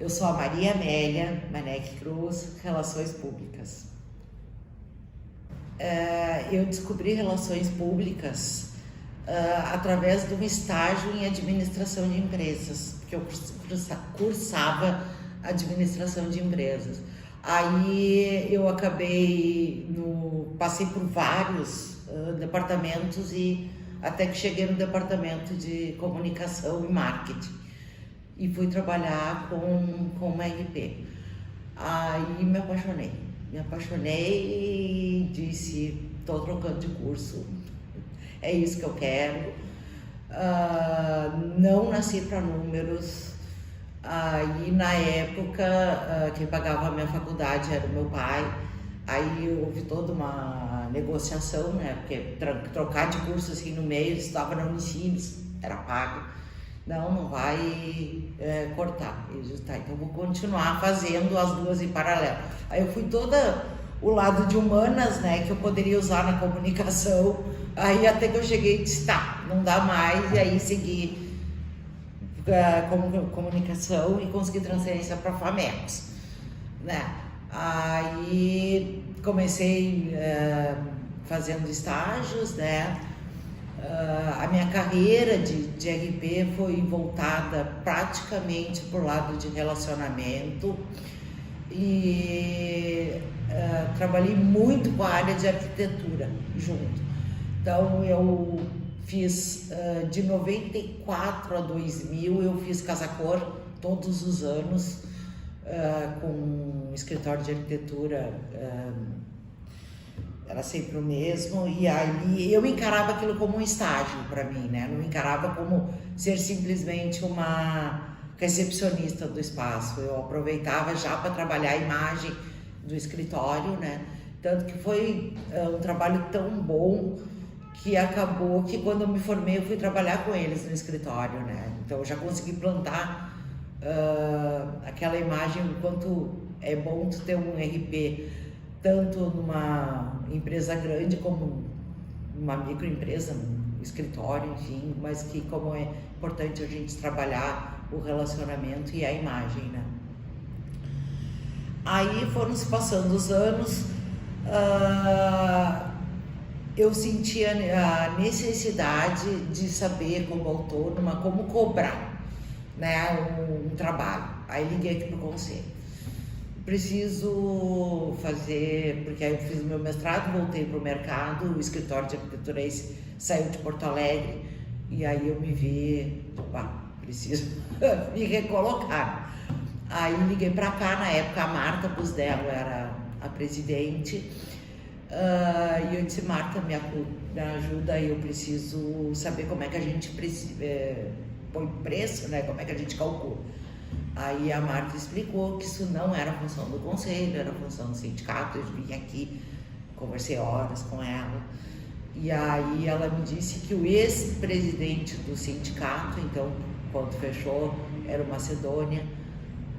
Eu sou a Maria Amélia Manek Cruz, Relações Públicas. Eu descobri Relações Públicas através de um estágio em Administração de Empresas, porque eu cursava Administração de Empresas. Aí eu passei por vários departamentos e até que cheguei no departamento de Comunicação e Marketing e fui trabalhar com uma RP. Aí me apaixonei e disse, estou trocando de curso, é isso que eu quero. Não nasci para números. Aí na época quem pagava a minha faculdade era o meu pai. Aí houve toda uma negociação, né? Porque trocar de curso assim no meio, estava na Unicinos, era pago. Não vai cortar. Eu disse, tá, então vou continuar fazendo as duas em paralelo. Aí eu fui toda o lado de humanas, né? Que eu poderia usar na comunicação. Aí até que eu cheguei e disse, tá, não dá mais. E aí segui comunicação e consegui transferência para Famex, né? Aí comecei fazendo estágios, né? A minha carreira de RP foi voltada praticamente para o lado de relacionamento e trabalhei muito com a área de arquitetura junto. Então eu fiz de 94 a 2000, eu fiz Casa Cor todos os anos com um escritório de arquitetura. Era sempre o mesmo, e aí eu encarava aquilo como um estágio para mim, né? Não encarava como ser simplesmente uma recepcionista do espaço. Eu aproveitava já para trabalhar a imagem do escritório, né? Tanto que foi um trabalho tão bom que acabou que quando eu me formei eu fui trabalhar com eles no escritório, né? Então eu já consegui plantar aquela imagem, o quanto é bom tu ter um RP tanto numa empresa grande como numa microempresa, um escritório, enfim, mas que como é importante a gente trabalhar o relacionamento e a imagem, né? Aí foram se passando os anos, eu sentia a necessidade de saber como autônoma, como cobrar, né, um trabalho. Aí liguei aqui pro conselho. Preciso fazer, porque aí eu fiz o meu mestrado, voltei para o mercado, o escritório de arquitetura saiu de Porto Alegre e aí eu me vi, preciso me recolocar. Aí liguei para cá, na época a Marta Busdello era a presidente e eu disse, Marta, me ajuda, eu preciso saber como é que a gente põe preço, né? Como é que a gente calcula. Aí a Marta explicou que isso não era função do conselho, era função do sindicato. Eu vim aqui, conversei horas com ela, e aí ela me disse que o ex-presidente do sindicato, então quando fechou, era o Macedônia.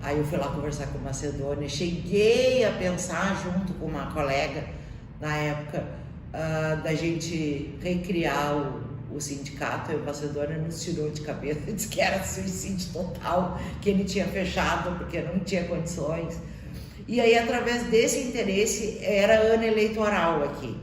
Aí eu fui lá conversar com o Macedônia, cheguei a pensar junto com uma colega na época da gente recriar o sindicato. E o Macedônia nos tirou de cabeça, disse que era suicídio total, que ele tinha fechado porque não tinha condições. E aí, através desse interesse, era ano eleitoral aqui.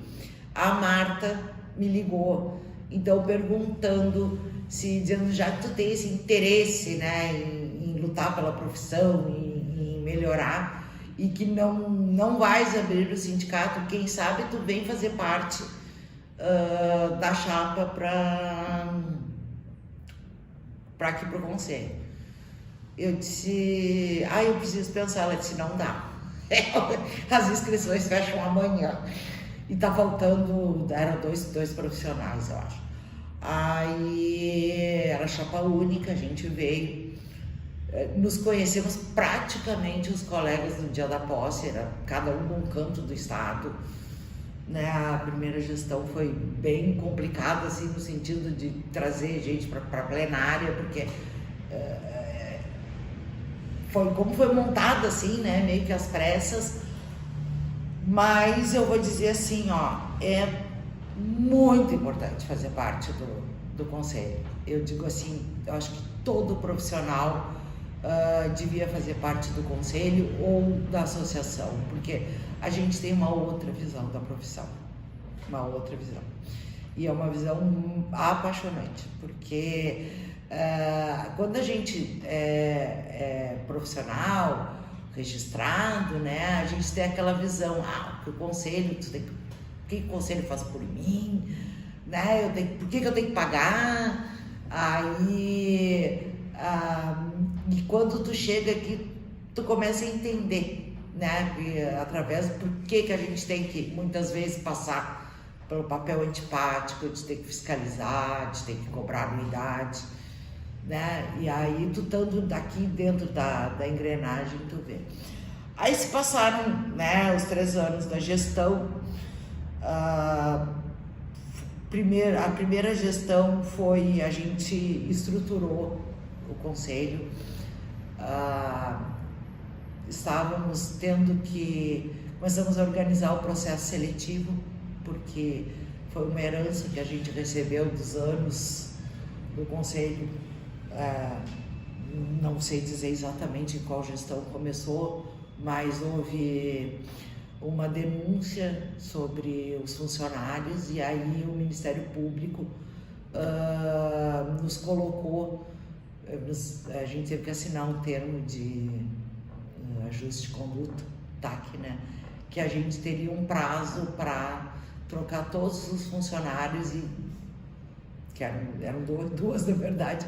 A Marta me ligou, então perguntando, dizendo, já que tu tem esse interesse, né, em lutar pela profissão, em melhorar, e que não vais abrir o sindicato, quem sabe tu vem fazer parte da chapa para aqui pro conselho. Eu disse, eu preciso pensar. Ela disse, não dá. As inscrições fecham amanhã. E tá faltando, eram dois profissionais, eu acho. Aí era chapa única, a gente veio. Nos conhecemos praticamente os colegas no dia da posse, era cada um num canto do estado. Né, a primeira gestão foi bem complicada, assim, no sentido de trazer gente para a plenária, porque como foi montada, assim, né, meio que às pressas. Mas eu vou dizer assim, é muito importante fazer parte do conselho. Eu digo assim, eu acho que todo profissional devia fazer parte do conselho ou da associação, porque a gente tem uma outra visão da profissão, uma outra visão. E é uma visão apaixonante, porque quando a gente é profissional, registrado, né, a gente tem aquela visão, que o conselho, o que o conselho faz por mim, né, por que eu tenho que pagar? Aí, e quando tu chega aqui, tu começa a entender, né, através por que a gente tem que, muitas vezes, passar pelo papel antipático, de ter que fiscalizar, de ter que cobrar anuidade, né? E aí tu estando daqui dentro da engrenagem, tu vê. Aí se passaram, né, os 3 anos da gestão. A primeira gestão foi, a gente estruturou o conselho. Começamos a organizar o processo seletivo, porque foi uma herança que a gente recebeu dos anos do conselho. Não sei dizer exatamente em qual gestão começou, mas houve uma denúncia sobre os funcionários e aí o Ministério Público nos colocou, a gente teve que assinar um termo de ajuste de conduta, TAC, né? Que a gente teria um prazo para trocar todos os funcionários, que eram duas na verdade,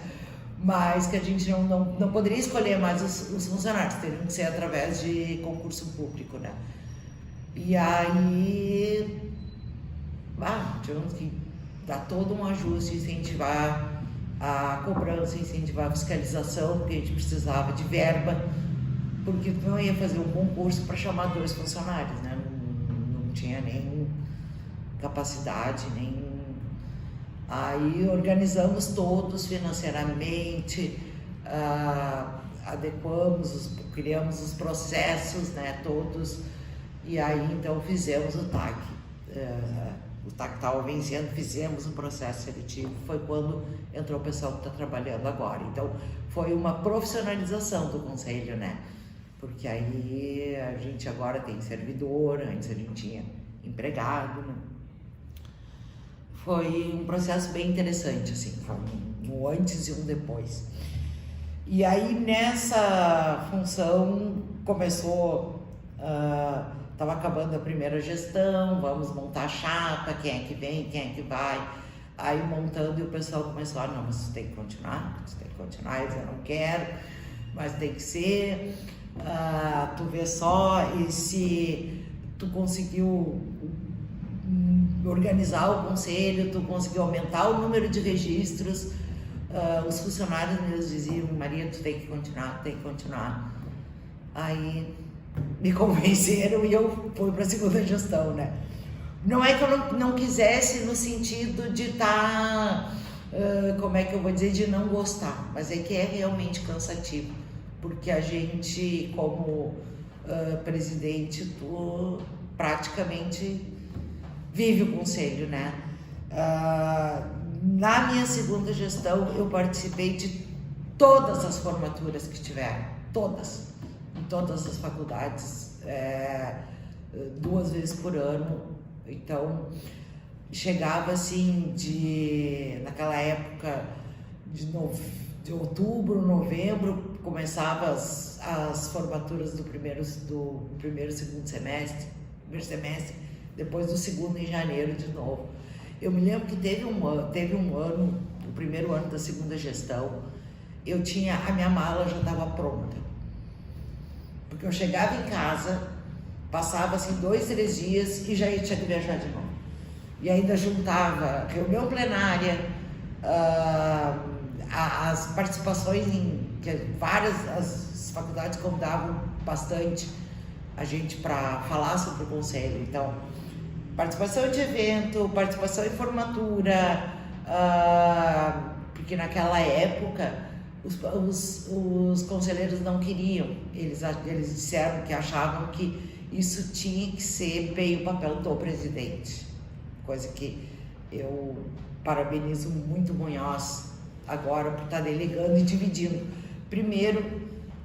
mas que a gente não poderia escolher mais os funcionários, teriam que ser através de concurso público, né? E aí, tivemos que dar todo um ajuste, incentivar a cobrança, incentivar a fiscalização, porque a gente precisava de verba, porque não ia fazer um concurso para chamar 2 funcionários, né? Não tinha nem capacidade, nem... Aí organizamos todos financeiramente, criamos os processos, né, todos, e aí então fizemos o TAC. O TAC estava vencendo, fizemos um processo seletivo, foi quando entrou o pessoal que está trabalhando agora. Então foi uma profissionalização do conselho, né? Porque aí a gente agora tem servidor, antes a gente tinha empregado, né? Foi um processo bem interessante, assim, foi um antes e um depois. E aí nessa função começou, estava acabando a primeira gestão, vamos montar a chapa, quem é que vem, quem é que vai. Aí montando e o pessoal começou, não, mas você tem que continuar, eu não quero, mas tem que ser. Tu vê só, e se tu conseguiu organizar o conselho, tu conseguiu aumentar o número de registros, os funcionários meus diziam, Maria, tu tem que continuar. Aí me convenceram e eu fui para a segunda gestão, né? Não é que eu não quisesse no sentido de estar, como é que eu vou dizer, de não gostar, mas é que é realmente cansativo, porque a gente, como presidente, tu praticamente vive o conselho, né? Na minha segunda gestão, eu participei de todas as formaturas que tiveram, em todas as faculdades, 2 vezes por ano. Então, chegava assim, naquela época de outubro, novembro, começava as formaturas do primeiro e segundo semestre, depois do segundo em janeiro de novo. Eu me lembro que teve um ano, o primeiro ano da segunda gestão, a minha mala já estava pronta. Porque eu chegava em casa, passava assim 2, 3 dias e já tinha que viajar de novo. E ainda juntava reunião plenária, as participações as faculdades convidavam bastante a gente para falar sobre o conselho. Então, participação de evento, participação em formatura, porque naquela época os conselheiros não queriam, eles disseram que achavam que isso tinha que ser bem o papel do presidente, coisa que eu parabenizo muito Munhoz agora por estar delegando e dividindo. Primeiro,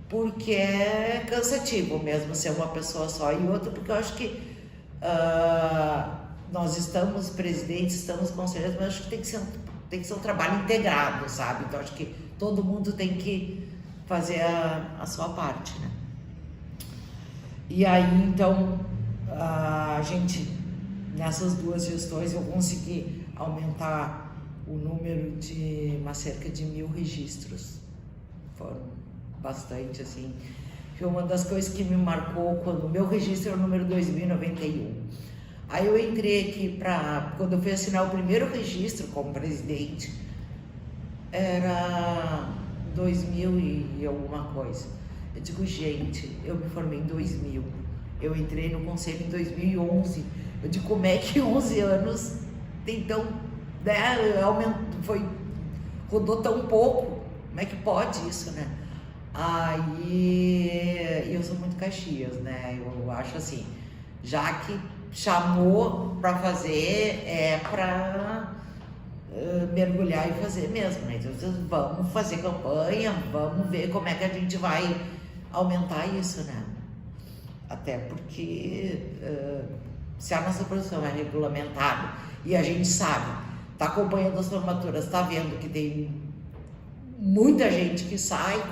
porque é cansativo mesmo ser uma pessoa só e outra, porque eu acho que nós estamos presidentes, estamos conselheiros, mas acho que tem que ser um trabalho integrado, sabe? Então acho que todo mundo tem que fazer a sua parte, né? E aí, então, a gente, nessas duas gestões, eu consegui aumentar o número de cerca de 1.000 registros. Foram bastante, assim. Foi uma das coisas que me marcou quando o meu registro é o número 2091. Aí eu entrei aqui quando eu fui assinar o primeiro registro como presidente, era 2000 e alguma coisa. Eu digo, gente, eu me formei em 2000, eu entrei no conselho em 2011. Eu digo, como é que 11 anos tem tão, né, rodou tão pouco? Como é que pode isso, né? Aí eu sou muito Caxias, né? Eu acho assim, já que chamou para fazer, é para mergulhar e fazer mesmo, né? Então vamos fazer campanha, vamos ver como é que a gente vai aumentar isso, né? Até porque se a nossa produção é regulamentada e a gente sabe, está acompanhando as formaturas, está vendo que tem muita gente que sai,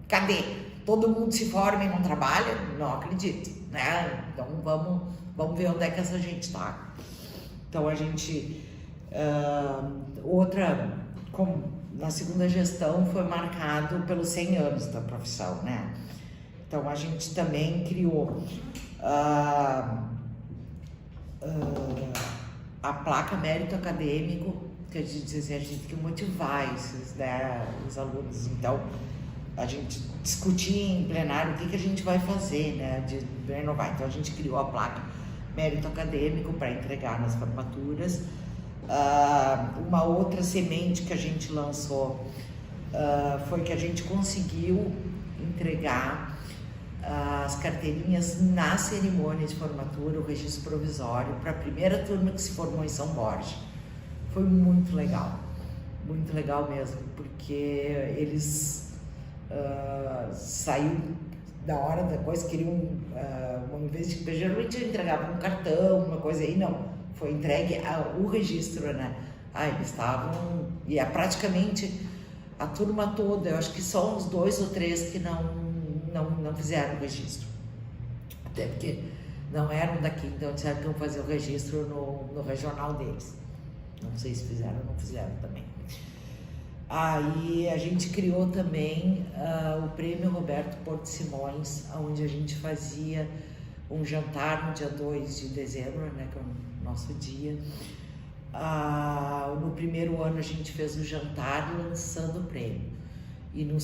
cadê? Todo mundo se forma e não trabalha? Não acredito, né? Então vamos ver onde é que essa gente está. Então a gente, na segunda gestão foi marcado pelos 100 anos da profissão, né? Então a gente também criou a placa mérito acadêmico, que a gente dizia, a gente tem que motivar os alunos. Então a gente discutia em plenário o que a gente vai fazer, né, de renovar. Então a gente criou a placa mérito acadêmico para entregar nas formaturas. Uma outra semente que a gente lançou foi que a gente conseguiu entregar as carteirinhas na cerimônia de formatura, o registro provisório, para a primeira turma que se formou em São Borja. Foi muito legal mesmo, porque eles saíram da hora da coisa, queriam, uma vez que geralmente entregavam um cartão, uma coisa aí, não, foi entregue o registro, né? Eles estavam, e é praticamente a turma toda, eu acho que só uns 2 ou 3 que não fizeram o registro, até porque não eram daqui, então disseram que iam fazer o registro no regional deles. Não sei se fizeram ou não fizeram também. Aí a gente criou também o Prêmio Roberto Porto Simões, onde a gente fazia um jantar no dia 2 de dezembro, né, que é o nosso dia. No primeiro ano a gente fez o jantar lançando o prêmio. E no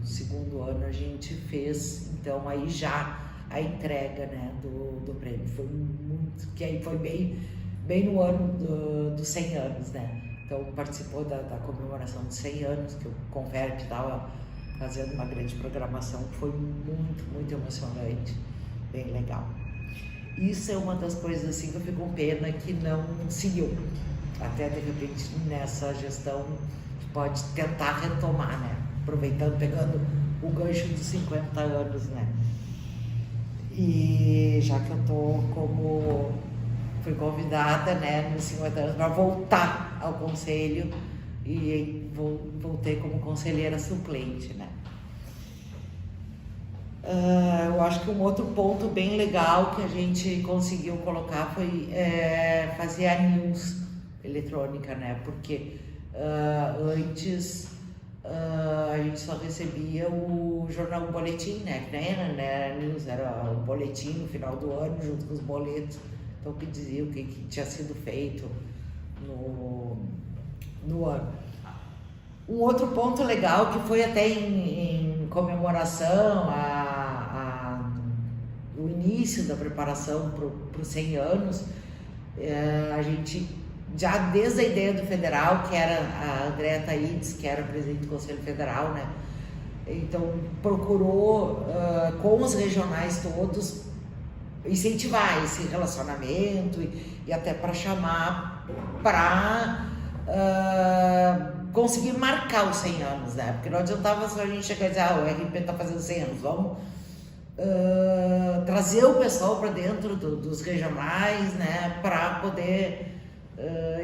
segundo ano a gente fez, então, aí já a entrega, né, do prêmio. Foi muito, que aí foi bem no ano dos 100 anos, né? Então participou da comemoração dos 100 anos, que o Convert estava fazendo uma grande programação, que foi muito, muito emocionante, bem legal. Isso é uma das coisas assim que eu fico com pena que não seguiu. Até de repente nessa gestão a gente pode tentar retomar, né? Aproveitando, pegando o gancho dos 50 anos, né? E já que eu fui convidada, né, nos 50 anos para voltar ao conselho, e voltei como conselheira suplente, né? Eu acho que um outro ponto bem legal que a gente conseguiu colocar foi fazer a news eletrônica, né? Porque antes a gente só recebia o jornal, o boletim, né? Que nem era news, era o boletim no final do ano junto com os boletos. Então, que dizia o que tinha sido feito no ano. Um outro ponto legal que foi até em comemoração o início da preparação para os 100 anos, a gente, já desde a ideia do federal, que era a Andréa Taides, que era presidente do Conselho Federal, né? Então, procurou com os regionais todos incentivar esse relacionamento e até para chamar para conseguir marcar os 100 anos, né? Porque não adiantava só a gente chegar e dizer, o RP está fazendo 100 anos, vamos trazer o pessoal para dentro dos regionais, né? Para poder,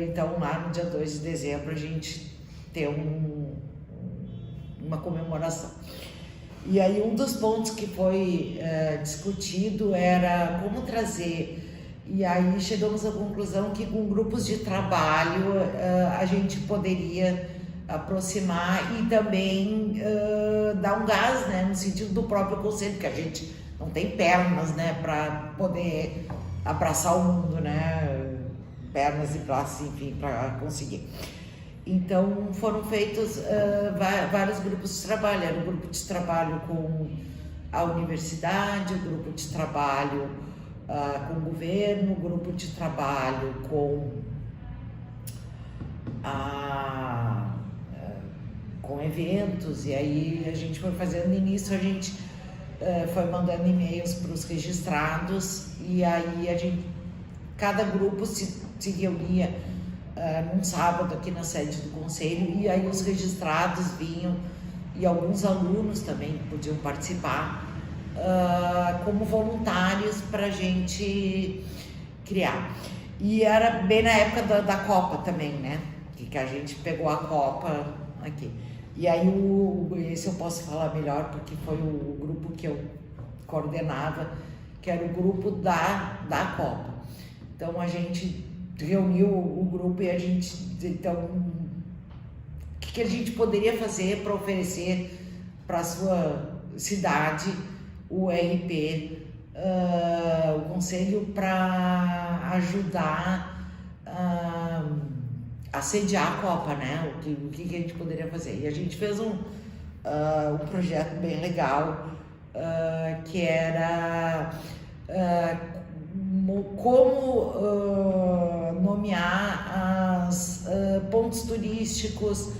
então, lá no dia 2 de dezembro, a gente ter uma comemoração. E aí um dos pontos que foi discutido era como trazer, e aí chegamos à conclusão que com grupos de trabalho a gente poderia aproximar e também dar um gás, né, no sentido do próprio conselho, que a gente não tem pernas, né, para poder abraçar o mundo, né, pernas e braços, enfim, para conseguir. Então foram feitos vários grupos de trabalho. Era o grupo de trabalho com a universidade, o grupo de trabalho com o governo, o grupo de trabalho com eventos, e aí a gente foi fazendo. No início a gente foi mandando e-mails para os registrados, e aí cada grupo se reunia num sábado aqui na sede do conselho, e aí os registrados vinham, e alguns alunos também podiam participar como voluntários para a gente criar. E era bem na época da Copa também, né? Que a gente pegou a Copa aqui. E aí esse eu posso falar melhor, porque foi o grupo que eu coordenava, que era o grupo da Copa. Então a gente reuniu o grupo e a gente, então, o que a gente poderia fazer para oferecer para a sua cidade o RP, o conselho, para ajudar a sediar a Copa, né? O que a gente poderia fazer. E a gente fez um projeto bem legal, que era como nomear pontos turísticos,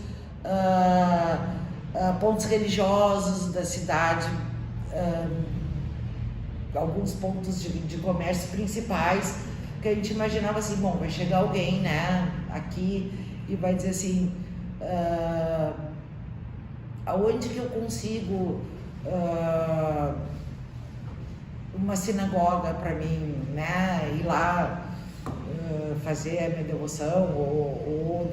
pontos religiosos da cidade, alguns pontos de comércio principais, que a gente imaginava assim, bom, vai chegar alguém, né, aqui e vai dizer assim, aonde que eu consigo uma sinagoga para mim, né, ir lá fazer a minha devoção, ou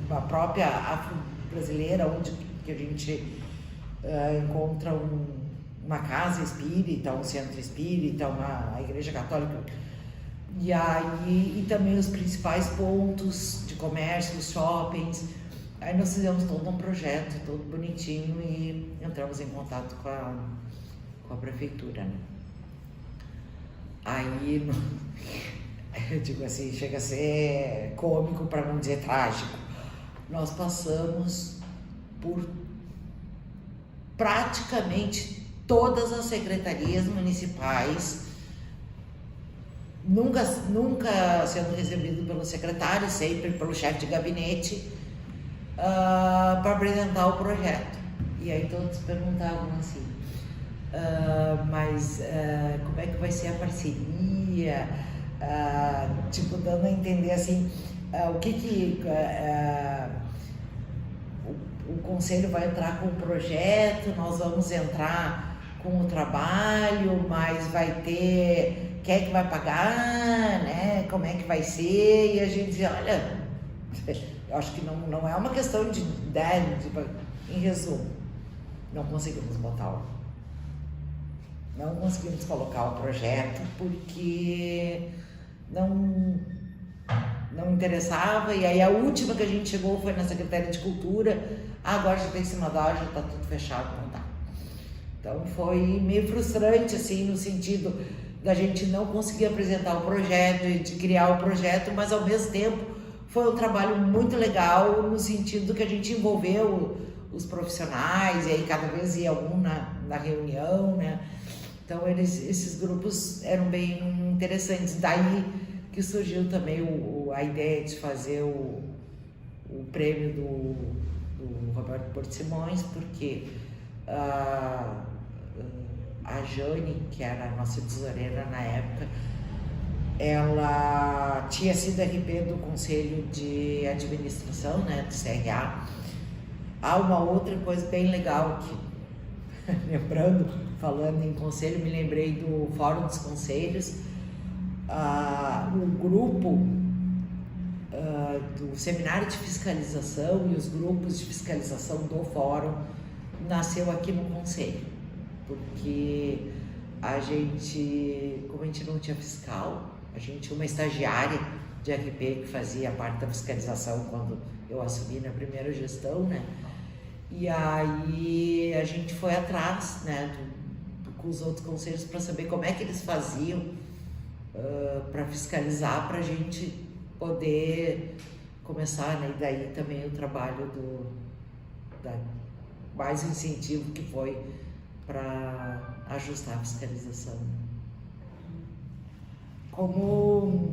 da própria afro-brasileira, onde que a gente encontra uma casa espírita, um centro espírita, uma igreja católica, e aí, e também os principais pontos de comércio, os shoppings. Aí nós fizemos todo um projeto, todo bonitinho, e entramos em contato com a prefeitura, né? Aí, eu digo assim, chega a ser cômico, para não dizer trágico. Nós passamos por praticamente todas as secretarias municipais, nunca sendo recebido pelo secretário, sempre pelo chefe de gabinete, para apresentar o projeto. E aí todos perguntavam assim, mas como é que vai ser a parceria? Tipo, dando a entender assim, o conselho vai entrar com o projeto, nós vamos entrar com o trabalho, mas vai ter, quem é que vai pagar, né? Como é que vai ser? E a gente dizia, olha, eu acho que não é uma questão de ideia, em resumo, não conseguimos não conseguimos colocar o projeto porque não interessava. E aí a última que a gente chegou foi na Secretaria de Cultura, agora já tem cima da hora, já está tudo fechado, não dá. Então foi meio frustrante, assim, no sentido da gente não conseguir apresentar o projeto e de criar o projeto, mas ao mesmo tempo foi um trabalho muito legal, no sentido que a gente envolveu os profissionais, e aí cada vez ia algum na reunião, né? Então esses grupos eram bem interessantes. Daí que surgiu também a ideia de fazer o prêmio do Roberto Porto Simões, porque a Jane, que era a nossa tesoureira na época, ela tinha sido RP do Conselho de Administração, né, do CRA. Há uma outra coisa bem legal que, lembrando, falando em conselho, me lembrei do Fórum dos Conselhos, o grupo do Seminário de Fiscalização e os grupos de fiscalização do Fórum nasceu aqui no Conselho, porque como a gente não tinha fiscal, a gente tinha uma estagiária de RP que fazia parte da fiscalização quando eu assumi na primeira gestão, né? E aí a gente foi atrás, né, com os outros conselhos para saber como é que eles faziam para fiscalizar, para a gente poder começar, né? E daí também o trabalho mais incentivo que foi para ajustar a fiscalização. Como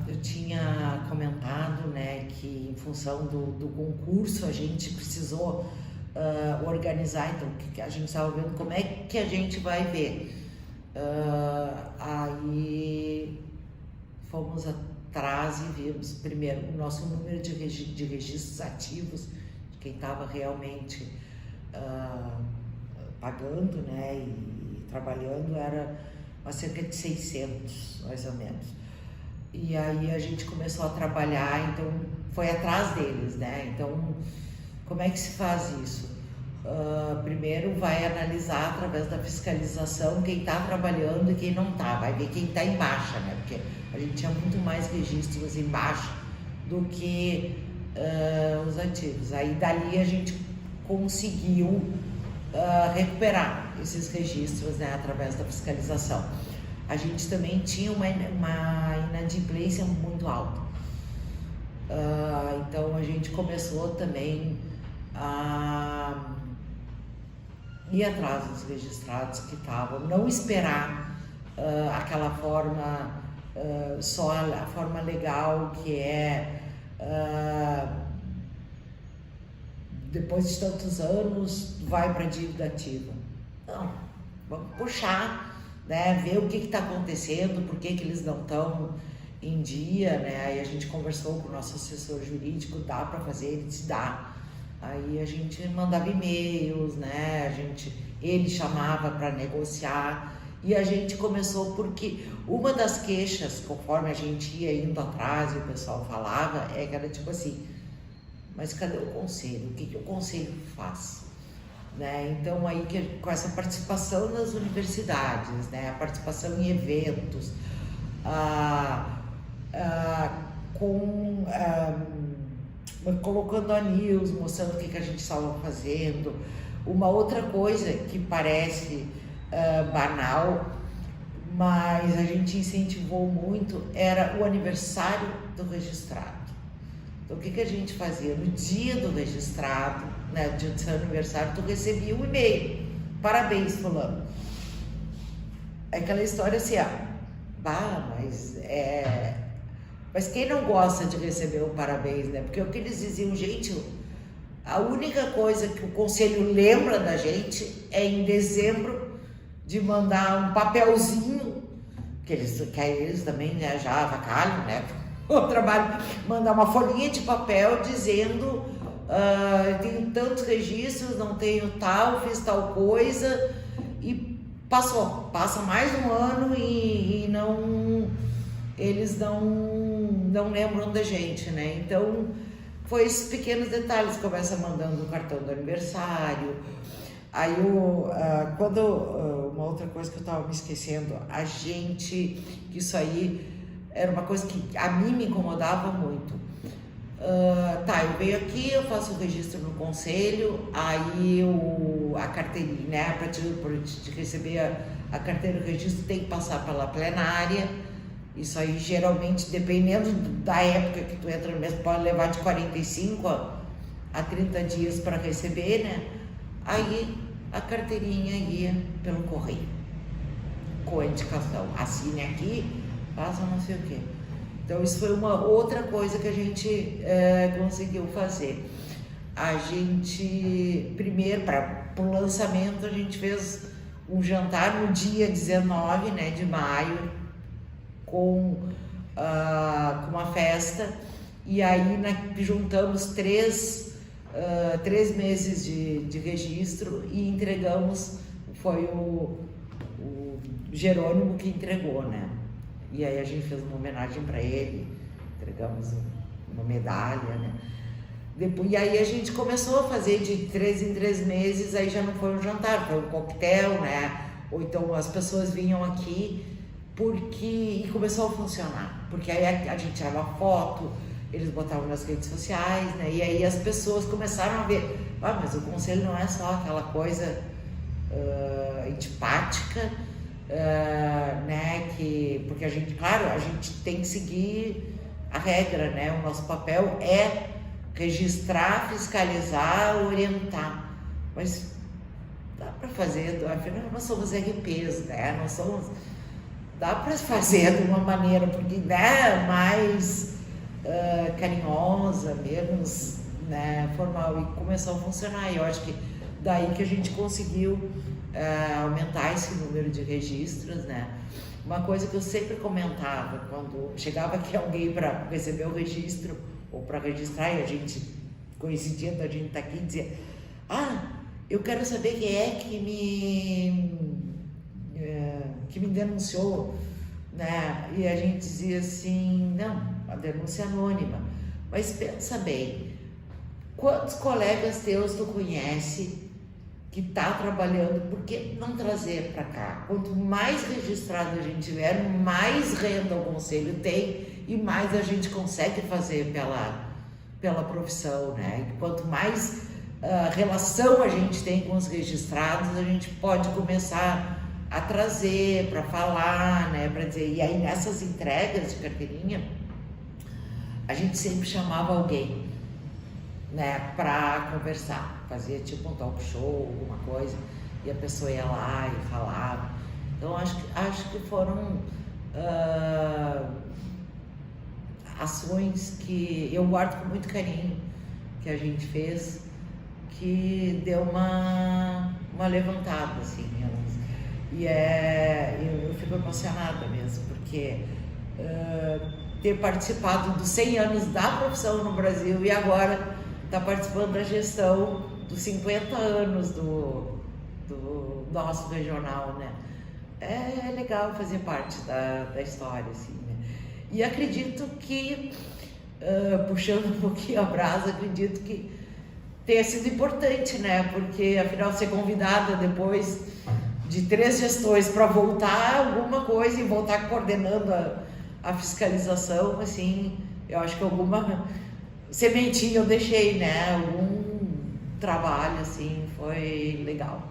eu tinha comentado, né, que em função do concurso a gente precisou organizar, então a gente estava vendo como é que a gente vai ver. Aí fomos atrás e vimos primeiro o nosso número de registros ativos, de quem estava realmente pagando, né, e trabalhando, era cerca de 600, mais ou menos. E aí a gente começou a trabalhar, então foi atrás deles, né? Então, como é que se faz isso? Primeiro vai analisar através da fiscalização quem está trabalhando e quem não está, vai ver quem está em baixa, né? Porque a gente tinha muito mais registros em baixa do que os ativos. Aí dali a gente conseguiu recuperar esses registros, né, através da fiscalização. A gente também tinha uma inadimplência muito alta. Então a gente começou também a ir atrás dos registrados que estavam, não esperar aquela forma, só a forma legal que é depois de tantos anos vai para a dívida ativa. Não, vamos puxar, né, ver o que está acontecendo, por que eles não estão em dia, né? Aí a gente conversou com o nosso assessor jurídico, dá para fazer, ele disse dá. Aí a gente mandava e-mails, né? Ele chamava para negociar e a gente começou porque uma das queixas, conforme a gente ia indo atrás e o pessoal falava, que era tipo assim, mas cadê o conselho? O que o conselho faz? Né? Então aí com essa participação nas universidades, né? A participação em eventos, colocando a news, mostrando o que a gente estava fazendo. Uma outra coisa que parece banal, mas a gente incentivou muito, era o aniversário do registrado. Então o que a gente fazia? No dia do registrado, né, no dia do seu aniversário, tu recebia um e-mail, parabéns fulano. É aquela história assim, mas quem não gosta de receber um parabéns, né? Porque o que eles diziam, gente, a única coisa que o conselho lembra da gente é em dezembro de mandar um papelzinho, que aí eles também, né, já avacalham, né? O trabalho, mandar uma folhinha de papel dizendo tenho tantos registros, não tenho tal, fiz tal coisa, e passa mais um ano e não, eles não lembram da gente, né? Então foi esses pequenos detalhes, começa mandando o cartão do aniversário. Aí uma outra coisa que eu estava me esquecendo, isso aí era uma coisa que a mim me incomodava muito. Eu venho aqui, eu faço o registro no conselho, aí a carteirinha, né, para te receber a carteira do registro tem que passar pela plenária. Isso aí geralmente, dependendo da época que tu entra no mês, pode levar de 45 a 30 dias para receber, né? Aí a carteirinha ia pelo correio, com a indicação, assine aqui, faça não sei o quê. Então isso foi uma outra coisa que a gente conseguiu fazer. A gente, primeiro, para o lançamento, a gente fez um jantar no dia 19, né, de maio, com uma festa, e aí juntamos 3 meses de registro e entregamos, foi o Jerônimo que entregou, né? E aí a gente fez uma homenagem para ele, entregamos uma medalha, né? Depois, e aí a gente começou a fazer de 3 em 3 meses, aí já não foi um jantar, foi um coquetel, né? Ou então as pessoas vinham aqui e começou a funcionar, porque aí a gente tirava foto, eles botavam nas redes sociais, né? E aí as pessoas começaram a ver, mas o conselho não é só aquela coisa antipática, né? Porque a gente, claro, a gente tem que seguir a regra, né? O nosso papel é registrar, fiscalizar, orientar, mas dá para fazer, afinal nós somos RPs, né? Dá para fazer de uma maneira, porque, né, mais carinhosa, menos, né, formal, e começou a funcionar. E eu acho que daí que a gente conseguiu aumentar esse número de registros, né? Uma coisa que eu sempre comentava quando chegava aqui alguém para receber o registro ou para registrar, e a gente, coincidindo, a gente tá aqui, dizia: eu quero saber quem é que me denunciou, né? E a gente dizia assim: não, a denúncia é anônima. Mas pensa bem, quantos colegas teus tu conhece que está trabalhando? Por que não trazer para cá? Quanto mais registrado a gente tiver, mais renda o conselho tem e mais a gente consegue fazer pela profissão, né? E quanto mais relação a gente tem com os registrados, a gente pode começar a trazer para falar, né? Para dizer. E aí nessas entregas de carteirinha, a gente sempre chamava alguém, né, para conversar, fazia tipo um talk show, alguma coisa, e a pessoa ia lá e falava. Então acho que foram ações que eu guardo com muito carinho, que a gente fez, que deu uma levantada, assim. E eu fico emocionada mesmo, porque ter participado dos 100 anos da profissão no Brasil e agora está participando da gestão dos 50 anos do nosso regional, né? É legal fazer parte da história, assim, né? E acredito que, puxando um pouquinho a brasa, acredito que tenha sido importante, né? Porque, afinal, ser convidada depois de 3 gestões para voltar alguma coisa e voltar coordenando a fiscalização, assim, eu acho que alguma sementinha eu deixei, né? Algum trabalho, assim, foi legal.